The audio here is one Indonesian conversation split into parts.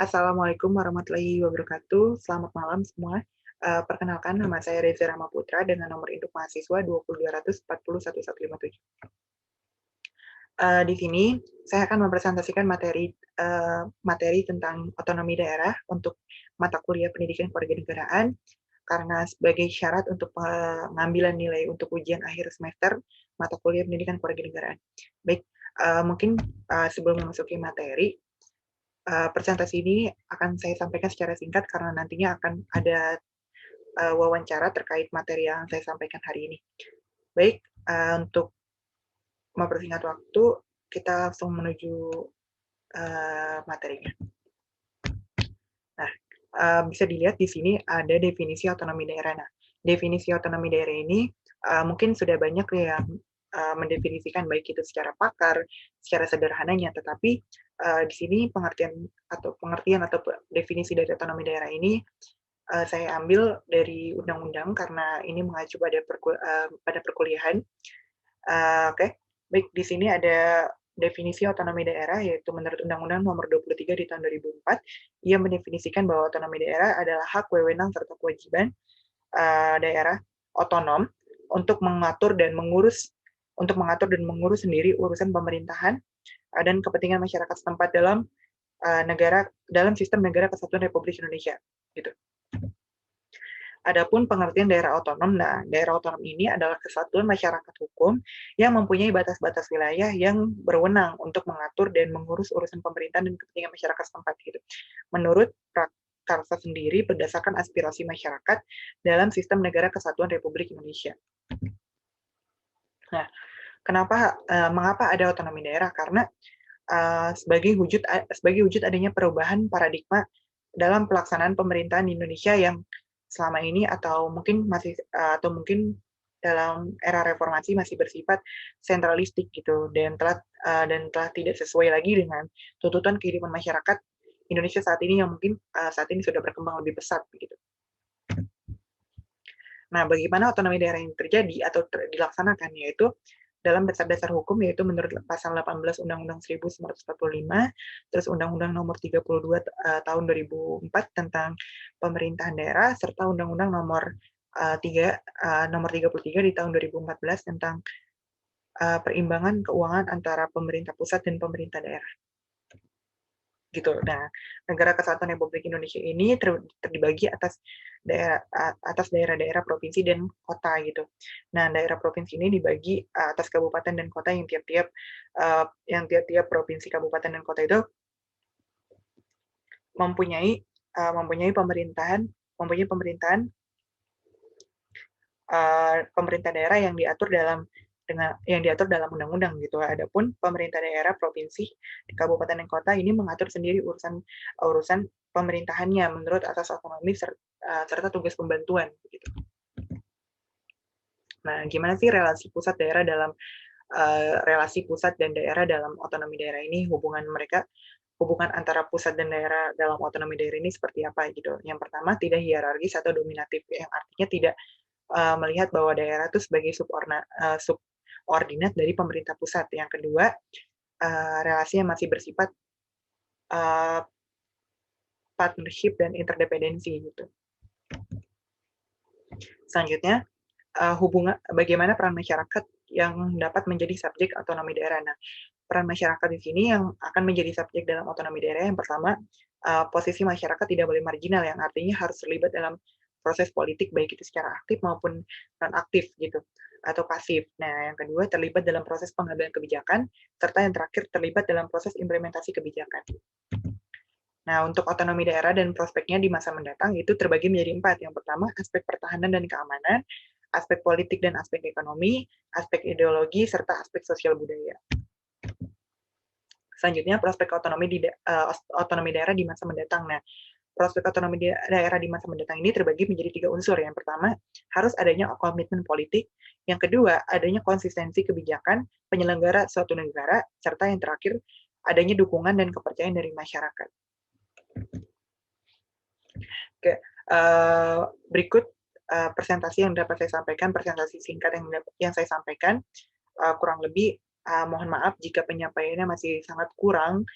Assalamualaikum warahmatullahi wabarakatuh. Selamat malam semua. Perkenalkan, nama saya Reza Ramaputra dengan nomor induk mahasiswa 202404157. Di sini saya akan mempresentasikan materi tentang otonomi daerah untuk mata kuliah pendidikan kewarganegaraan karena sebagai syarat untuk pengambilan nilai untuk ujian akhir semester mata kuliah pendidikan kewarganegaraan. Baik, mungkin sebelum memasuki materi, presentasi ini akan saya sampaikan secara singkat karena nantinya akan ada wawancara terkait materi yang saya sampaikan hari ini. Baik, untuk mempersingkat waktu, kita langsung menuju materinya. Nah, bisa dilihat di sini ada definisi otonomi daerah. Nah, definisi otonomi daerah ini mungkin sudah banyak yang mendefinisikan baik itu secara pakar, secara sederhananya, tetapi di sini pengertian atau definisi dari otonomi daerah ini saya ambil dari undang-undang karena ini mengacu pada perkuliahan. Oke, baik, di sini ada definisi otonomi daerah, yaitu menurut Undang-Undang Nomor 23 di tahun 2004, ia mendefinisikan bahwa otonomi daerah adalah hak, wewenang, serta kewajiban daerah otonom untuk mengatur dan mengurus sendiri urusan pemerintahan dan kepentingan masyarakat setempat dalam sistem negara kesatuan Republik Indonesia. Gitu. Adapun pengertian daerah otonom, nah daerah otonom ini adalah kesatuan masyarakat hukum yang mempunyai batas-batas wilayah yang berwenang untuk mengatur dan mengurus urusan pemerintahan dan kepentingan masyarakat setempat. Gitu. Menurut Prakarsa sendiri berdasarkan aspirasi masyarakat dalam sistem negara kesatuan Republik Indonesia. Nah, mengapa ada otonomi daerah? Karena sebagai wujud adanya perubahan paradigma dalam pelaksanaan pemerintahan di Indonesia yang selama ini atau mungkin dalam era reformasi masih bersifat sentralistik gitu dan telah tidak sesuai lagi dengan tuntutan kehidupan masyarakat Indonesia saat ini yang mungkin saat ini sudah berkembang lebih pesat begitu. Nah, bagaimana otonomi daerah yang terjadi atau dilaksanakan, yaitu dalam dasar-dasar hukum, yaitu menurut pasal 18 Undang-Undang 1945, terus Undang-Undang Nomor 32 tahun 2004 tentang pemerintahan daerah, serta Undang-Undang Nomor 33 di tahun 2014 tentang perimbangan keuangan antara pemerintah pusat dan pemerintah daerah. Gitu. Nah, negara kesatuan Republik Indonesia ini terbagi atas daerah-daerah provinsi dan kota gitu. Nah, daerah provinsi ini dibagi atas kabupaten dan kota yang tiap-tiap provinsi, kabupaten dan kota itu mempunyai pemerintahan pemerintah daerah yang diatur dalam undang-undang gitu. Adapun pemerintah daerah provinsi, di kabupaten dan kota ini mengatur sendiri urusan pemerintahannya menurut asas otonomi serta tugas pembantuan gitu. Nah, gimana sih relasi pusat dan daerah dalam otonomi daerah ini, hubungan antara pusat dan daerah dalam otonomi daerah ini seperti apa gitu. Yang pertama, tidak hierarkis atau dominatif, yang artinya tidak melihat bahwa daerah itu sebagai subordinat dari pemerintah pusat. Yang kedua, relasi yang masih bersifat partnership dan interdependensi gitu. Selanjutnya, bagaimana peran masyarakat yang dapat menjadi subjek otonomi daerah. Nah, peran masyarakat di sini yang akan menjadi subjek dalam otonomi daerah, yang pertama, posisi masyarakat tidak boleh marginal, yang artinya harus terlibat dalam proses politik baik itu secara aktif maupun non aktif gitu atau pasif. Nah, yang kedua, terlibat dalam proses pengambilan kebijakan, serta yang terakhir terlibat dalam proses implementasi kebijakan. Nah, untuk otonomi daerah dan prospeknya di masa mendatang itu terbagi menjadi 4. Yang pertama, aspek pertahanan dan keamanan, aspek politik dan aspek ekonomi, aspek ideologi, serta aspek sosial budaya. Selanjutnya, prospek otonomi daerah di masa mendatang. Nah, prospek otonomi daerah di masa mendatang ini terbagi menjadi 3 unsur. Yang pertama, harus adanya komitmen politik. Yang kedua, adanya konsistensi kebijakan penyelenggara suatu negara. Serta yang terakhir, adanya dukungan dan kepercayaan dari masyarakat. Oke, berikut presentasi yang dapat saya sampaikan, presentasi singkat yang saya sampaikan. Kurang lebih, mohon maaf jika penyampaiannya masih sangat kurang,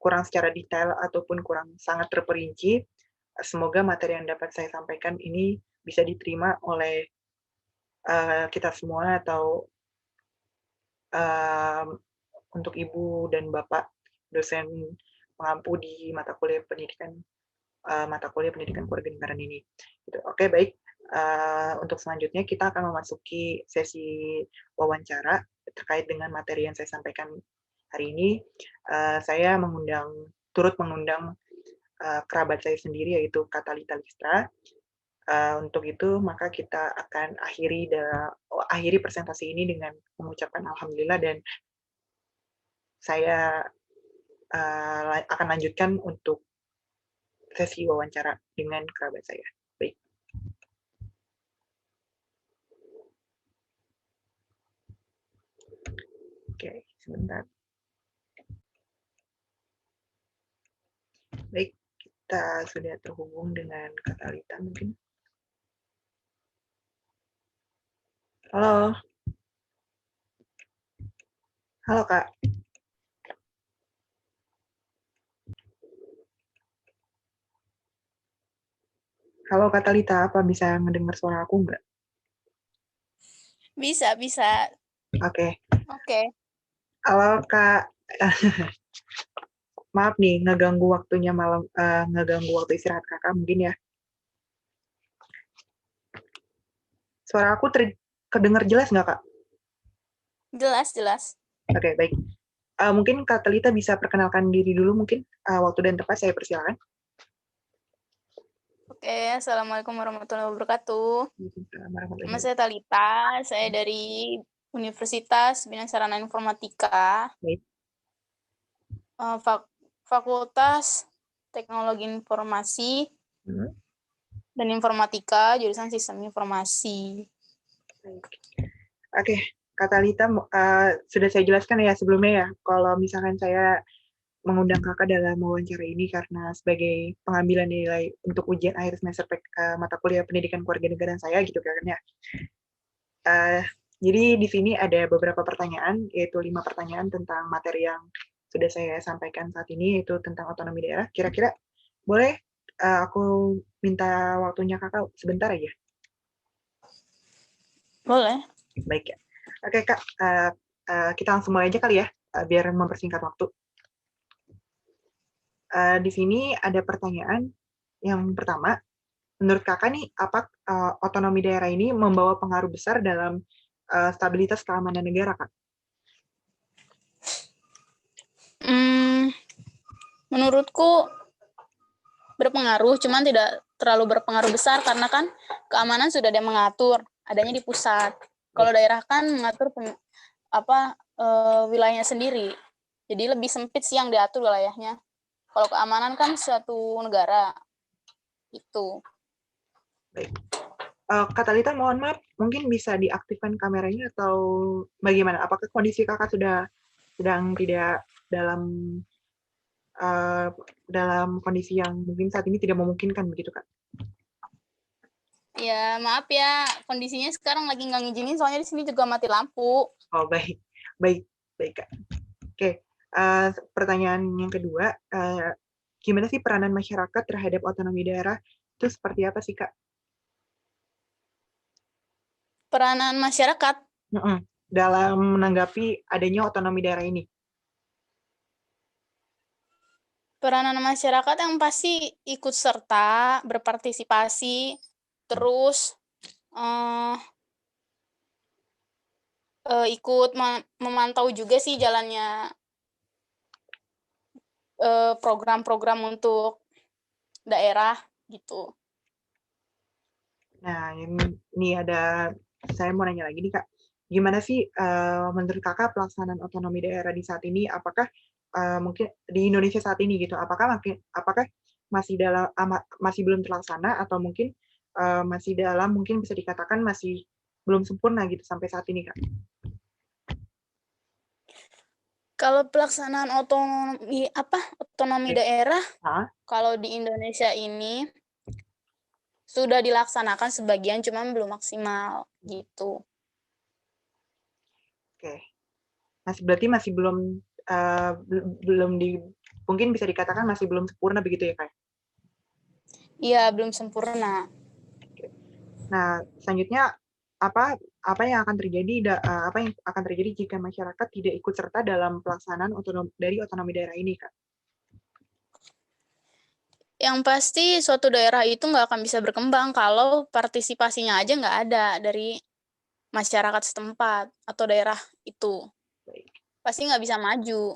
kurang secara detail ataupun kurang sangat terperinci, semoga materi yang dapat saya sampaikan ini bisa diterima oleh kita semua atau untuk Ibu dan Bapak dosen pengampu di mata kuliah pendidikan kewarganegaraan ini. Gitu. Oke, baik. Untuk selanjutnya kita akan memasuki sesi wawancara terkait dengan materi yang saya sampaikan hari ini. Saya turut mengundang kerabat saya sendiri, yaitu Katalita Listra. Untuk itu, maka kita akan akhiri presentasi ini dengan mengucapkan alhamdulillah, dan saya akan lanjutkan untuk sesi wawancara dengan kerabat saya. Baik. Oke, sebentar. Baik, kita sudah terhubung dengan Katalita mungkin. Halo. Halo, Kak. Halo, Katalita. Apa bisa mendengar suara aku nggak? Bisa. Oke. Oke. Halo, Kak. Maaf nih, ngeganggu waktunya ngeganggu waktu istirahat Kakak mungkin ya. Suara aku kedengar jelas nggak, Kak? Jelas. Oke, baik. Mungkin Kak Talita bisa perkenalkan diri dulu mungkin, waktu dan tempat saya persilakan. Oke, Assalamualaikum warahmatullahi wabarakatuh. Nama saya Talita, saya dari Universitas Bina Sarana Informatika, Baik. Fakultas Teknologi Informasi dan Informatika, jurusan Sistem Informasi. Oke, Kak Talita, sudah saya jelaskan ya sebelumnya ya, kalau misalkan saya mengundang Kakak dalam wawancara ini karena sebagai pengambilan nilai untuk ujian akhir semester mata kuliah pendidikan kewarganegaraan saya gitu kan ya. Jadi di sini ada beberapa pertanyaan, yaitu 5 pertanyaan tentang materi yang sudah saya sampaikan saat ini, yaitu tentang otonomi daerah. Kira-kira boleh aku minta waktunya Kakak sebentar aja? Boleh. Baik ya. Oke, Kak, kita langsung mulai aja kali ya, biar mempersingkat waktu. Di sini ada pertanyaan yang pertama, menurut Kakak nih, apa otonomi daerah ini membawa pengaruh besar dalam stabilitas keamanan negara, Kak? Menurutku berpengaruh, cuman tidak terlalu berpengaruh besar karena kan keamanan sudah ada yang mengatur, adanya di pusat. Kalau daerah kan mengatur wilayahnya sendiri, jadi lebih sempit sih yang diatur wilayahnya. Kalau keamanan kan suatu negara itu. Baik. Kak Talita, mohon maaf, mungkin bisa diaktifkan kameranya atau bagaimana? Apakah kondisi Kakak sedang tidak dalam kondisi yang mungkin saat ini tidak memungkinkan begitu, Kak? Ya, maaf ya, kondisinya sekarang lagi nggak ngizinin, soalnya di sini juga mati lampu. Oh, baik, Kak. Oke, pertanyaan yang kedua, gimana sih peranan masyarakat terhadap otonomi daerah itu seperti apa sih, Kak? Peranan masyarakat dalam menanggapi adanya otonomi daerah ini? Peranan masyarakat yang pasti ikut serta, berpartisipasi, terus ikut memantau juga sih jalannya program-program untuk daerah gitu. Nah, ini saya mau nanya lagi nih, Kak. Gimana sih menurut Kakak pelaksanaan otonomi daerah di saat ini? Apakah mungkin di Indonesia saat ini gitu? Apakah masih belum terlaksana atau mungkin masih mungkin bisa dikatakan masih belum sempurna gitu sampai saat ini, Kak? Kalau pelaksanaan otonomi daerah, kalau di Indonesia ini sudah dilaksanakan sebagian, cuman belum maksimal gitu. Oke, berarti masih belum mungkin bisa dikatakan masih belum sempurna begitu ya, Kak? Iya, belum sempurna. Nah, selanjutnya apa yang akan terjadi apa yang akan terjadi jika masyarakat tidak ikut serta dalam pelaksanaan otonomi daerah ini, Kak? Yang pasti suatu daerah itu nggak akan bisa berkembang kalau partisipasinya aja nggak ada dari masyarakat setempat atau daerah itu. Baik. Pasti nggak bisa maju.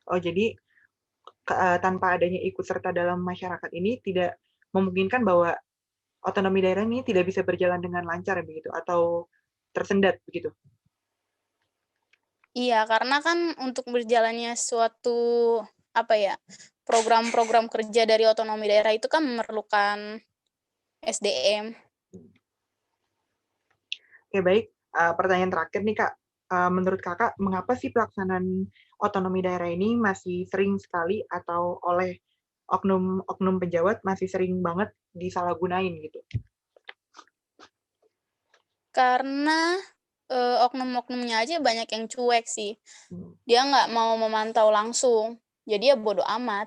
Oh, jadi tanpa adanya ikut serta dalam masyarakat ini tidak memungkinkan bahwa otonomi daerah ini tidak bisa berjalan dengan lancar begitu atau tersendat begitu. Iya, karena kan untuk berjalannya suatu program-program kerja dari otonomi daerah itu kan memerlukan SDM. Oke, baik. Pertanyaan terakhir nih, Kak. Menurut Kakak, mengapa sih pelaksanaan otonomi daerah ini masih sering sekali atau oleh oknum pejabat masih sering banget disalahgunain gitu? Karena oknum-oknumnya aja banyak yang cuek sih. Hmm. Dia nggak mau memantau langsung. Jadi ya bodo amat.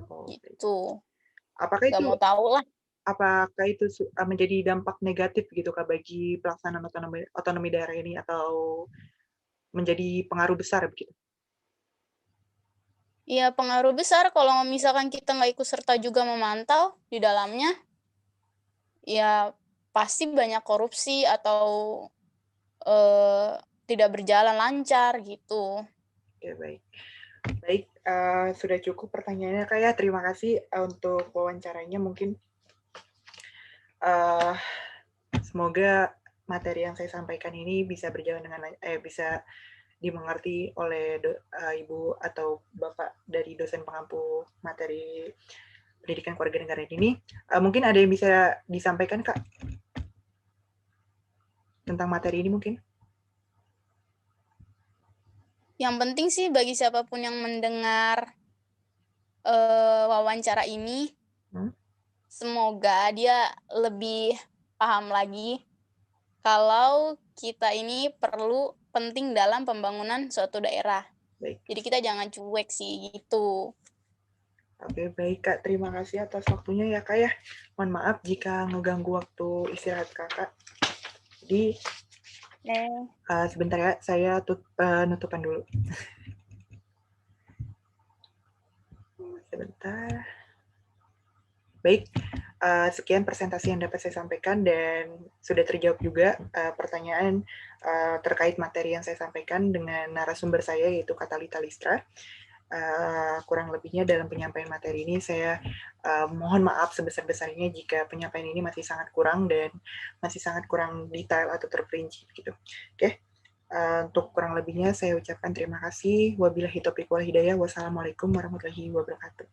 Oh, Gitu. apakah Nggak itu mau tahu lah. menjadi dampak negatif gitu Kak bagi pelaksanaan otonomi daerah ini atau menjadi pengaruh besar begitu? Ya pengaruh besar kalau misalkan kita nggak ikut serta juga memantau di dalamnya, ya pasti banyak korupsi atau tidak berjalan lancar gitu. Oke, baik. Baik, sudah cukup pertanyaannya Kak ya. Terima kasih untuk wawancaranya. Mungkin semoga materi yang saya sampaikan ini bisa berjalan bisa dimengerti oleh Ibu atau Bapak dari dosen pengampu materi pendidikan kewarganegaraan ini. Mungkin ada yang bisa disampaikan Kak tentang materi ini mungkin? Yang penting sih bagi siapapun yang mendengar wawancara ini, semoga dia lebih paham lagi kalau kita ini penting dalam pembangunan suatu daerah. Baik. Jadi kita jangan cuek sih gitu. Oke, baik Kak. Terima kasih atas waktunya ya Kak ya. Mohon maaf jika ngeganggu waktu istirahat Kakak. Jadi sebentar ya, saya nutupan dulu. Sebentar. Baik, sekian presentasi yang dapat saya sampaikan dan sudah terjawab juga pertanyaan terkait materi yang saya sampaikan dengan narasumber saya yaitu Katalita Listra. Kurang lebihnya dalam penyampaian materi ini saya mohon maaf sebesar-besarnya jika penyampaian ini masih sangat kurang dan masih sangat kurang detail atau terperinci gitu. Oke. Untuk kurang lebihnya saya ucapkan terima kasih. Wabillahi taufiq wal hidayah. Wassalamualaikum warahmatullahi wabarakatuh.